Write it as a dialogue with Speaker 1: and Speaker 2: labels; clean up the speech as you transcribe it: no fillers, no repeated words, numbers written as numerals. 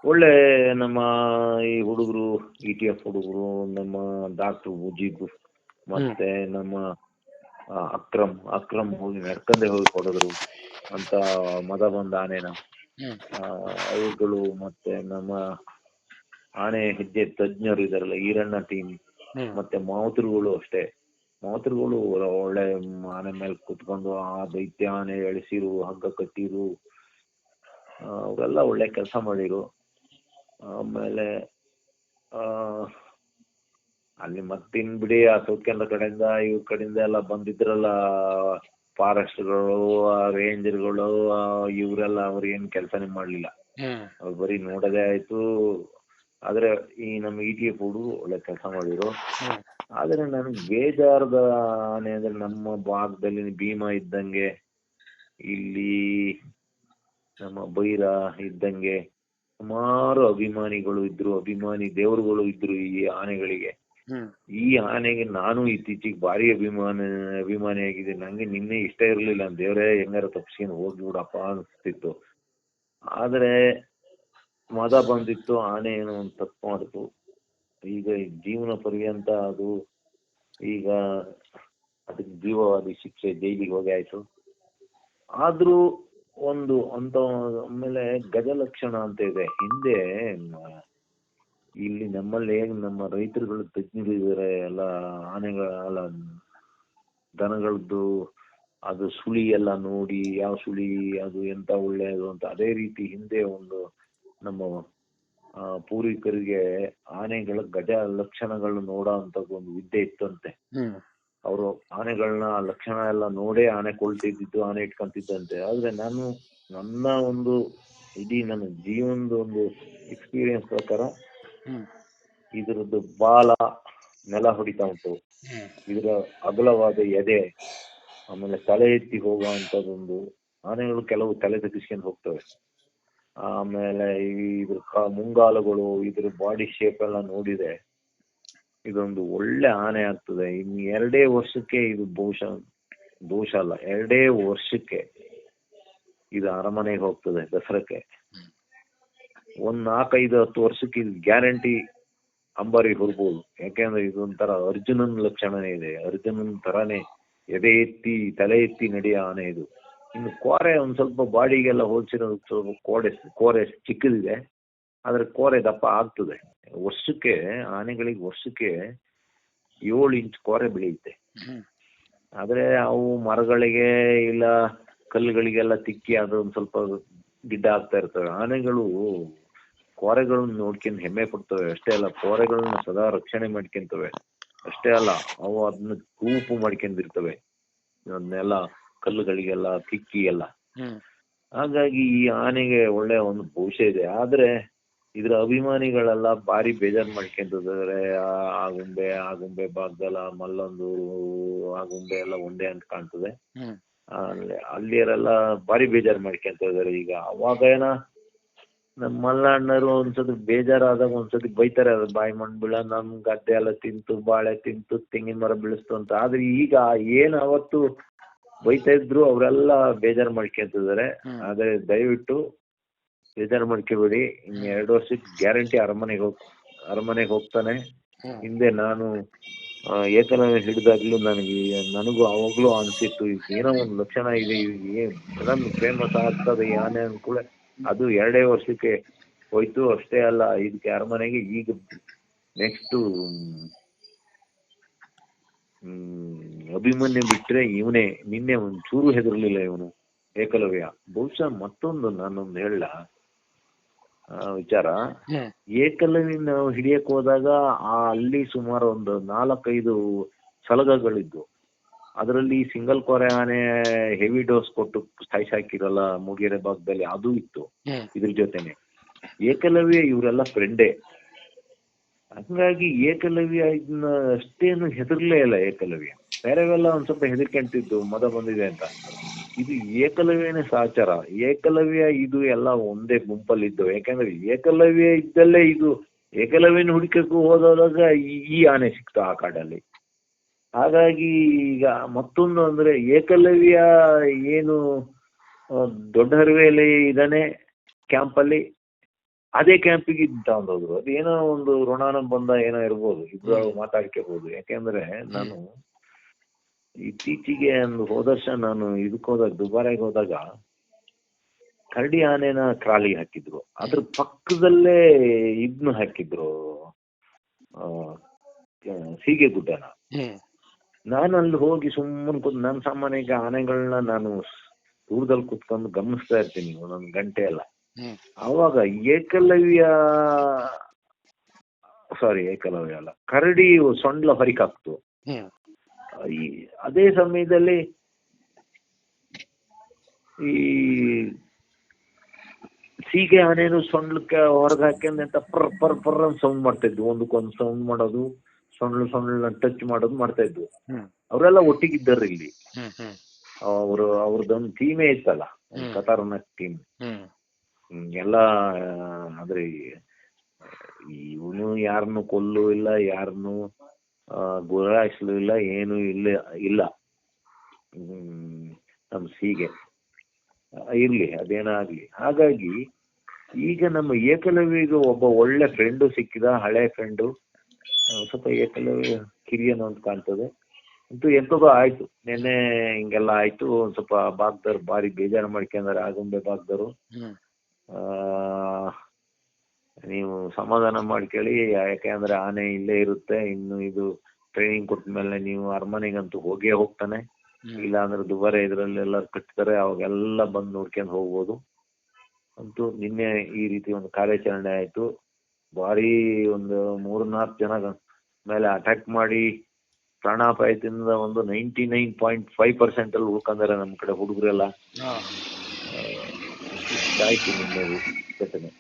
Speaker 1: ಒಳ್ಳೆ ನಮ್ಮ ಈ ಹುಡುಗರು ETF ಹುಡುಗರು, ನಮ್ಮ ಡಾಕ್ಟರ್ ಮುಜೀಬ್ ಮತ್ತೆ ನಮ್ಮ ಅಕ್ರಮ್ ಹೋಗಿ ನಡ್ಕಂಡೆ ಹೋಗಿ ಕೊಡಿದ್ರು ಅಂತ ಮದ ಬಂದ ಆನೆನ. ಅವುಗಳು ಮತ್ತೆ ನಮ್ಮ ಆನೆ ಹೆಜ್ಜೆ ತಜ್ಞರು ಇದಾರಲ್ಲ, ಈರಣ್ಣ ಟೀಮ್ ಮತ್ತೆ ಮಾವುತರುಗಳು ಅಷ್ಟೇ. ಮಾವುತರುಗಳು ಒಳ್ಳೆ ಆನೆ ಮೇಲೆ ಕುತ್ಕೊಂಡು ಆ ದೈತ್ಯ ಆನೆ ಎಳಿಸಿರು, ಹಗ್ಗ ಕಟ್ಟಿರು, ಅವರೆಲ್ಲ ಒಳ್ಳೆ ಕೆಲಸ ಮಾಡಿರು. ಆಮೇಲೆ ಅಲ್ಲಿ ಮತ್ತಿನ್ ಬಿಡಿ ಆ ಸೌತ್ ಕನ್ನಡ ಕಡೆಯಿಂದ ಇವ್ರ ಕಡೆಯಿಂದ ಎಲ್ಲ ಬಂದಿದ್ರಲ್ಲ, ಫಾರೆಸ್ಟ್ಗಳು, ರೇಂಜರ್ಗಳು, ಇವರೆಲ್ಲ ಅವ್ರು ಏನ್ ಕೆಲಸನೇ ಮಾಡ್ಲಿಲ್ಲ, ಅವ್ರು ಬರೀ ನೋಡೋದೇ ಆಯ್ತು. ಆದ್ರೆ ಈ ನಮ್ಮ ETF ಹುಡುಗರು ಒಳ್ಳೆ ಕೆಲಸ ಮಾಡಿರು. ಆದ್ರೆ ನನಗೆ ಬೇಜಾರದ ಆನೆ ಅಂದ್ರೆ ನಮ್ಮ ಭಾಗದಲ್ಲಿ ಭೀಮಾ ಇದ್ದಂಗೆ, ಇಲ್ಲಿ ನಮ್ಮ ಬೈರ ಇದ್ದಂಗೆ ಸುಮಾರು ಅಭಿಮಾನಿಗಳು ಇದ್ರು, ಅಭಿಮಾನಿ ದೇವರುಗಳು ಇದ್ರು ಈ ಆನೆಗಳಿಗೆ. ಈ ಆನೆಗೆ ನಾನು ಇತ್ತೀಚೆಗೆ ಭಾರಿ ಅಭಿಮಾನಿಯಾಗಿದೆ. ನಂಗೆ ನಿನ್ನೆ ಇಷ್ಟ ಇರ್ಲಿಲ್ಲ, ದೇವರೇ ಹೆಂಗಾರ ತಪ್ಪಿಸ್ಕೊಂಡು ಹೋಗ್ಬಿಡಪ್ಪ ಅನಿಸ್ತಿತ್ತು. ಆದ್ರೆ ಮದ ಬಂದಿತ್ತು, ಆನೆ ಏನೋ ಒಂದು ತಪ್ಪು ಮಾಡಿತು. ಈಗ ಜೀವನ ಪರ್ಯಂತ ಅದು ಈಗ ಅದಕ್ಕೆ ಜೀವವಾದಿ ಶಿಕ್ಷೆ, ಜೈಲಿಗೆ ಹೋಗಿ ಆಯ್ತು. ಆದ್ರೂ ಒಂದು ಅಂತ ಆಮೇಲೆ ಗಜಲಕ್ಷಣ ಅಂತ ಇದೆ ಹಿಂದೆ. ಇಲ್ಲಿ ನಮ್ಮಲ್ಲಿ ಹೇಗೆ ನಮ್ಮ ರೈತರುಗಳು ತಜ್ಞರಿದ್ದಾರೆ ಎಲ್ಲ, ಆನೆಗಳ ದನಗಳದ್ದು ಅದು ಸುಳಿ ಎಲ್ಲ ನೋಡಿ, ಯಾವ ಸುಳಿ ಅದು ಎಂತ ಒಳ್ಳೆಯದು ಅಂತ, ಅದೇ ರೀತಿ ಹಿಂದೆ ಒಂದು ನಮ್ಮ ಪೂರ್ವಿಕರಿಗೆ ಆನೆಗಳ ಗಜ ಲಕ್ಷಣಗಳು ನೋಡೋ ಅಂತದ್ದು ಒಂದು ವಿದ್ಯೆ ಇತ್ತಂತೆ. ಅವರು ಆನೆಗಳನ್ನ ಲಕ್ಷಣ ಎಲ್ಲ ನೋಡೇ ಆನೆ ಕೊಳ್ತಿದ್ದು, ಆನೆ ಇಟ್ಕೊಂತಿದ್ದಂತೆ. ಆದ್ರೆ ನಾನು ನನ್ನ ಒಂದು ಇಡೀ ನನ್ನ ಜೀವನದ ಒಂದು ಎಕ್ಸ್ಪೀರಿಯನ್ಸ್ ಪ್ರಕಾರ ಇದ್ರದ್ದು ಬಾಲ ನೆಲ ಹೊಡಿತಾ ಉಂಟು, ಇದರ ಅಗಲವಾದ ಎದೆ, ಆಮೇಲೆ ತಲೆ ಎತ್ತಿ ಹೋಗೋ ಅಂತದೊಂದು, ಆನೆಗಳು ಕೆಲವು ತಲೆ ತೆಗಿಸ್ಕೊಂಡು ಹೋಗ್ತವೆ. ಆಮೇಲೆ ಇದ್ರ ಮುಂಗಾಲುಗಳು, ಇದ್ರ ಬಾಡಿ ಶೇಪ್ ಎಲ್ಲ ನೋಡಿದೆ ಇದೊಂದು ಒಳ್ಳೆ ಆನೆ ಆಗ್ತದೆ. ಇನ್ನು 2 ವರ್ಷಕ್ಕೆ ಇದು ದೋಷ ಅಲ್ಲ, 2 ವರ್ಷಕ್ಕೆ ಇದು ಅರಮನೆಗೆ ಹೋಗ್ತದೆ ದಸರಕ್ಕೆ. 1 4-5-10 ವರ್ಷಕ್ಕೆ ಇದು ಗ್ಯಾರಂಟಿ ಅಂಬಾರಿ ಹೊರಬಹುದು. ಯಾಕೆಂದ್ರೆ ಇದೊಂಥರ ಅರ್ಜುನನ್ ಲಕ್ಷಣನೇ ಇದೆ, ಅರ್ಜುನನ್ ತರಾನೇ ಎದೆ ಎತ್ತಿ ತಲೆ ಎತ್ತಿ ನಡೆಯೋ ಆನೆ ಇದು. ಇನ್ನು ಕೋರೆ ಒಂದ್ ಸ್ವಲ್ಪ ಬಾಡಿಗೆಲ್ಲ ಹೋಲ್ಸಿರೋ ಸ್ವಲ್ಪ ಕೋರೆ ಚಿಕ್ಕದಿದೆ, ಆದ್ರೆ ಕೋರೆ ದಪ್ಪ ಆಗ್ತದೆ. ವರ್ಷಕ್ಕೆ ಆನೆಗಳಿಗೆ ವರ್ಷಕ್ಕೆ 7 ಇಂಚ್ ಕೋರೆ ಬೆಳೆಯುತ್ತೆ. ಆದ್ರೆ ಅವು ಮರಗಳಿಗೆ ಇಲ್ಲ ಕಲ್ಲುಗಳಿಗೆಲ್ಲ ತಿಕ್ಕಿ ಅದು ಒಂದ್ ಸ್ವಲ್ಪ ಗಿಡ್ಡ ಆಗ್ತಾ ಇರ್ತವೆ. ಆನೆಗಳು ಕೋರೆಗಳನ್ನ ನೋಡ್ಕೊಂಡು ಹೆಮ್ಮೆ ಪಡ್ತವೆ ಅಷ್ಟೇ ಅಲ್ಲ, ಕೋರೆಗಳನ್ನ ಸದಾ ರಕ್ಷಣೆ ಮಾಡ್ಕೊಂತವೆ ಅಷ್ಟೇ ಅಲ್ಲ, ಅವು ಅದನ್ನ ಕೂಪು ಮಾಡ್ಕೊಂಡಿರ್ತವೆ ಅದನ್ನೆಲ್ಲ ಕಲ್ಲುಗಳಿಗೆಲ್ಲ ತಿಕ್ಕಿ ಎಲ್ಲ. ಹಾಗಾಗಿ ಈ ಆನೆಗೆ ಒಳ್ಳೆ ಒಂದು ಭವಿಷ್ಯ ಇದೆ. ಆದ್ರೆ ಇದ್ರ ಅಭಿಮಾನಿಗಳೆಲ್ಲ ಭಾರಿ ಬೇಜಾರು ಮಾಡ್ಕೊಂತಿದ್ದಾರೆ. ಆಗುಂಬೆ ಭಾಗದಲ್ಲ, ಮಲ್ಲಂದೂರು, ಆಗುಂಬೆ ಎಲ್ಲ ಒಂದೇ ಅಂತ ಕಾಣ್ತದೆ. ಅಲ್ಲಿಯರೆಲ್ಲ ಭಾರಿ ಬೇಜಾರು ಮಾಡ್ಕೊಂತ ಇದಾರೆ. ಈಗ ಅವಾಗ ನಮ್ಮ ಮಲ್ಲಣ್ಣರು ಒಂದ್ಸತಿ ಬೇಜಾರಾದಾಗ ಒಂದ್ಸತಿ ಬೈತಾರೆ, ಅದು ಬಾಯಿ ಮಣ್ಣು ಬೀಳ, ನಮ್ ಗದ್ದೆ ಎಲ್ಲ ತಿಂತು, ಬಾಳೆ ತಿಂತು, ತೆಂಗಿನ ಮರ ಬೆಳೆಸ್ತು ಅಂತ. ಆದ್ರೆ ಈಗ ಏನ್ ಅವತ್ತು ಬೈತಾ ಇದ್ರು ಅವರೆಲ್ಲ ಬೇಜಾರು ಮಾಡ್ಕೊಂತಿದ್ದಾರೆ. ಆದ್ರೆ ದಯವಿಟ್ಟು ಬೇಜಾರು ಮಾಡ್ಕೋಬೇಡಿ, ಇನ್ನು 2 ವರ್ಷಕ್ಕೆ ಗ್ಯಾರಂಟಿ ಅರಮನೆಗೆ ಹೋಗ್ತಾನೆ. ಹಿಂದೆ ನಾನು ಏಕಲವ್ಯ ಹಿಡಿದಾಗ್ಲೂ ನನಗೂ ಅವಾಗ್ಲೂ ಅನ್ಸಿತ್ತು ಏನೋ ಒಂದು ಲಕ್ಷಣ ಇದೆ, ಸಡನ್ ಫೇಮಸ್ ಆಗ್ತದೆ ಈ ಆನೆ ಅನ್ಕೂಳೆ. ಅದು 2 ವರ್ಷಕ್ಕೆ ಹೋಯ್ತು. ಅಷ್ಟೇ ಅಲ್ಲ, ಇದಕ್ಕೆ ಅರಮನೆಗೆ ಈಗ ನೆಕ್ಸ್ಟ್ ಅಭಿಮನ್ಯು ಬಿಟ್ರೆ ಇವನೇ. ನಿನ್ನೆ ಒಂಚೂರು ಹೆದರ್ಲಿಲ್ಲ ಇವನು ಏಕಲವ್ಯ. ಬಹುಶಃ ಮತ್ತೊಂದು ನಾನೊಂದು ಹೇಳ ವಿಚಾರ, ಏಕಲವ್ಯ ನಾವು ಹಿಡಿಯಕ್ ಹೋದಾಗ ಅಲ್ಲಿ ಸುಮಾರು ಒಂದು 4-5 ಸಲಗಗಳಿದ್ವು. ಅದರಲ್ಲಿ ಸಿಂಗಲ್ ಕೋರೆ ಆನೆ ಹೆವಿ ಡೋಸ್ ಕೊಟ್ಟು ಸಾಕಿರಲ್ಲ ಮೂಡಿಗೆರೆ ಭಾಗದಲ್ಲಿ, ಅದು ಇತ್ತು ಇದ್ರ ಜೊತೆನೆ. ಏಕಲವ್ಯ ಇವರೆಲ್ಲ ಫ್ರೆಂಡೇ, ಹಂಗಾಗಿ ಏಕಲವ್ಯ ಇದನ್ನ ಅಷ್ಟೇನು ಹೆದರ್ಲೇ ಇಲ್ಲ. ಏಕಲವ್ಯ ಬೇರೆವೆಲ್ಲ ಒಂದ್ ಸ್ವಲ್ಪ ಹೆದರ್ಕೊಂತಿದ್ದು ಮದ ಬಂದಿದೆ ಅಂತ. ಇದು ಏಕಲವ್ಯನೇ ಸಹಚರ. ಏಕಲವ್ಯ ಇದು ಎಲ್ಲ ಒಂದೇ ಗುಂಪಲ್ಲಿದ್ದು. ಯಾಕಂದ್ರೆ ಏಕಲವ್ಯ ಇದ್ದಲ್ಲೇ ಇದು ಏಕಲವ್ಯನ ಹುಡುಕಕ್ಕೂ ಹೋದಾಗ ಈ ಆನೆ ಸಿಕ್ತು ಆ ಕಾಡಲ್ಲಿ. ಹಾಗಾಗಿ ಈಗ ಮತ್ತೊಂದು ಅಂದ್ರೆ ಏಕಲವ್ಯ ಏನು ದೊಡ್ಡ ಹರಿವೆಯಲ್ಲಿ ಇದಾನೆ ಕ್ಯಾಂಪಲ್ಲಿ, ಅದೇ ಕ್ಯಾಂಪಿಗೆ ತಗೊಂಡೋದ್ರು. ಅದು ಏನೋ ಒಂದು ಋಣಾನುಬಂಧ ಏನೋ ಇರ್ಬೋದು, ಇಬ್ರು ಮಾತಾಡ್ಕೋಬಹುದು. ಯಾಕೆಂದ್ರೆ ನಾನು ಇತ್ತೀಚೆಗೆ ಒಂದು ಹೋದ ವರ್ಷ ನಾನು ಇದಕ್ಕೆ ಹೋದಾಗ, ದುಬಾರೆಗೆ ಹೋದಾಗ ಕರಡಿ ಆನೆನ ಕ್ರಾಲಿ ಹಾಕಿದ್ರು. ಅದ್ರ ಪಕ್ಕದಲ್ಲೇ ಇದನ್ನ ಹಾಕಿದ್ರು, ಸೀಗೆ ಗುಡ್ಡನ. ನಾನು ಅಲ್ಲಿ ಹೋಗಿ ಸುಮ್ಮನೆ ಕೂತ್, ನನ್ನ ಸಾಮಾನ್ಯಕ್ಕೆ ಆನೆಗಳನ್ನ ನಾನು ದೂರದಲ್ಲಿ ಕುತ್ಕೊಂಡು ಗಮನಿಸ್ತಾ ಇರ್ತೀನಿ ಒಂದೊಂದು ಗಂಟೆ ಎಲ್ಲ. ಅವಾಗ ಏಕಲವ್ಯ ಅಲ್ಲ, ಕರಡಿ ಸೊಂಡ್ಲ ಹೊರಿಕಾಕ್ತು. ಅದೇ ಸಮಯದಲ್ಲಿ ಈ ಸೀಗೆ ಆನೆನು ಸೊಂಡ್ಲಕ್ಕೆ ಹೊರಗೆ ಹಾಕ್ಯಂಡ್ ಅಂತ ಪರ್ ಪರ್ ಪರ್ ಅಂತ ಸೌಂಡ್ ಮಾಡ್ತಾ ಇದ್ವು. ಒಂದಕ್ಕೊಂದು ಸೌಂಡ್ ಮಾಡೋದು, ಸೊಂಡ್ಲ ಟಚ್ ಮಾಡೋದು ಮಾಡ್ತಾ ಇದ್ವು. ಅವರೆಲ್ಲ ಒಟ್ಟಿಗಿದ್ದಾರೆ ಇಲ್ಲಿ. ಅವ್ರದ್ದೊಂದು ಟೀಮೇ ಇತ್ತಲ್ಲ, ಖತರ್ನಾಕ್ ಟೀಮ್ ಎಲ್ಲ. ಆದ್ರೆ ಇವನು ಯಾರನ್ನು ಕೊಲ್ಲು ಇಲ್ಲ, ಯಾರನ್ನು ಗುರಾಯಿಸ್ಲು ಇಲ್ಲ, ಏನು ಇಲ್ಲ. ನಮ್ ಸೀಗೆ ಇರ್ಲಿ, ಅದೇನಾಗ್ಲಿ. ಹಾಗಾಗಿ ಈಗ ನಮ್ಮ ಏಕಲವ್ಯಗೆ ಒಬ್ಬ ಒಳ್ಳೆ ಫ್ರೆಂಡು ಸಿಕ್ಕಿದ, ಹಳೆ ಫ್ರೆಂಡು. ಸ್ವಲ್ಪ ಏಕಲವ್ಯ ಕಿರಿಯನು ಅಂತ ಕಾಣ್ತದೆ. ಅಂತೂ ಎಂತದೋ ಆಯ್ತು, ನೆನ್ನೆ ಹಿಂಗೆಲ್ಲ ಆಯ್ತು. ಒಂದ್ ಸ್ವಲ್ಪ ಬಾಗ್ದವ್ರು ಭಾರಿ ಬೇಜಾರು ಮಾಡ್ಕೊಂಡ್ರೆ, ಆಗುಂಬೆ ಬಾಗ್ದವ್ರು. ನೀವು ಸಮಾಧಾನ ಮಾಡ್ಕೊಳ್ಳಿ, ಯಾಕೆಂದ್ರೆ ಆನೆ ಇಲ್ಲೇ ಇರುತ್ತೆ. ಇನ್ನು ಇದು ಟ್ರೈನಿಂಗ್ ಕೊಟ್ಟ ಮೇಲೆ ನೀವು ಅರಮನೆಗಂತೂ ಹೋಗೇ ಹೋಗ್ತಾನೆ. ಇಲ್ಲ ಅಂದ್ರೆ ದುಬಾರೆ ಇದ್ರಲ್ಲಿ ಎಲ್ಲ ಕಟ್ತಾರೆ, ಅವಾಗೆಲ್ಲ ಬಂದು ನೋಡ್ಕೊಂಡು ಹೋಗ್ಬೋದು. ಅಂತೂ ನಿನ್ನೆ ಈ ರೀತಿ ಒಂದು ಕಾರ್ಯಾಚರಣೆ ಆಯ್ತು. ಭಾರಿ ಒಂದು 3-4 ಜನ ಮೇಲೆ ಅಟ್ಯಾಕ್ ಮಾಡಿ ಪ್ರಾಣಾಪಾಯದಿಂದ ಒಂದು 99.5% ಅಲ್ಲಿ ಉಳ್ಕೊಂಡಾರೆ ನಮ್ಮ ಕಡೆ ಹುಡುಗರೆಲ್ಲ. ಆಯ್ತು ನಿನ್ನೆ ಘಟನೆ.